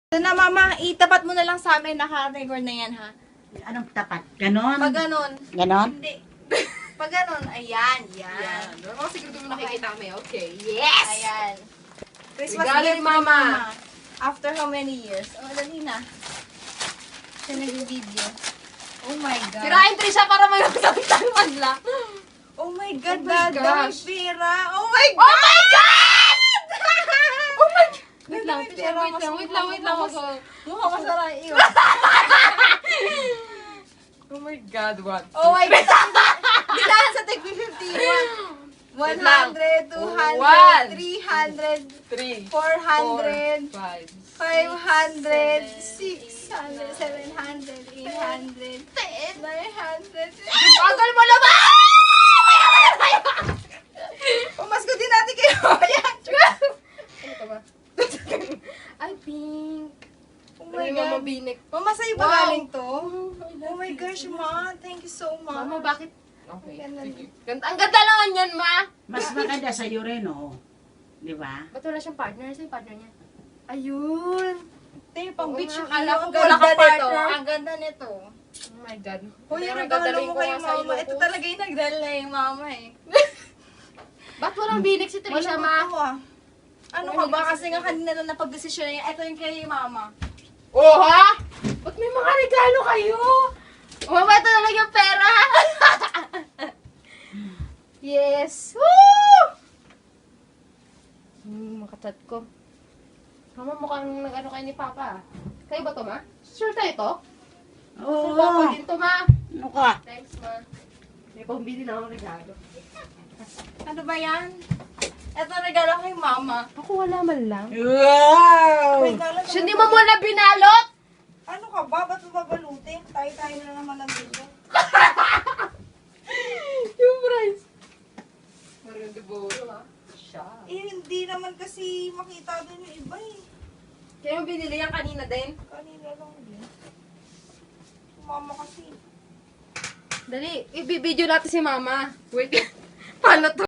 Ito na mama, itapat mo na lang sa amin, naka-record na yan ha. Anong tapat? Ganon? Pag ganon. Ganon? Hindi. Pag ganon, ayan, yan. Yan. Ano siguro mo nakikita kami? Okay. Yes! Ayan. Christmas Regalo gift ni ni Mama. After how many years? Oh, dali na. Siya nag-video. Oh my God. Sirain Trisha para may magsabitan man lang. Oh my God, Oh my Dada. gosh. Pera. Oh my Oh God! my God! Oh my God! Wait Dada, lang, may Trisha. pera. Wait lang. Mukha masara iyo. Oh my God, what? Oh my God. Bilahan sa tag 51. 100, 200, One. 300, 3, 400, 5, 500, 600, 700, 800, 900. Bagal mo naman! Pamasko din natin kayo. Ayan. Ano ka ba? Ay, pink. Oh Oh my Mama God. Binek. Mama, sa'yo ba Wow. galing to? Oh my gosh, Ma. Thank you so much. Mama, bakit? Okay, Ang ganda sige. Ang ganda naman yan, ma! Mas maganda sa iyo rin, oh. Di ba? Ba't wala siyang partner? Sa'yo yung partner niya? Ayun. Ito pang Oo beach nga, yung akala ilaw. ko Ang wala ganda ka partner. nito. Ang ganda nito. Oh my God. Hoy, Kaya yung regalo nagdadaling mo ko kay nga sa Mama. ilo Ito ko. talaga yung nagdala yung Mama eh. Ba't walang binik si Trisha, Walang ma? ito ah. Ano ka ba? Kasi nga kanina lang napag-desisyon niya. Ito yung kay Mama. Oh, ha? Ba't may mga regalo kayo? Oh, mama, ito na lang yung pera. Yes. Woo! Makachat ko. Mama, mukhang nag-ano kayo ni Papa. Kayo ba to, ma? Sure tayo to? Oo. Papa din to, ma. Ano ka? Thanks, ma. May pambili na akong regalo. Ano ba yan? Ito regalo kay Mama. Ako wala man lang. Wow! Regalo Siya, hindi mo muna binalot? Ano ka ba? Ba't mo babalutin? Tayo-tayo na naman ang dito. Yung price. Parang deboro, ha? Siya. Eh, hindi naman kasi makita doon yung iba eh. Kaya mo binili yan kanina din? Kanina lang din. Mama kasi. Dali, i-video natin si Mama. Wait, paano to?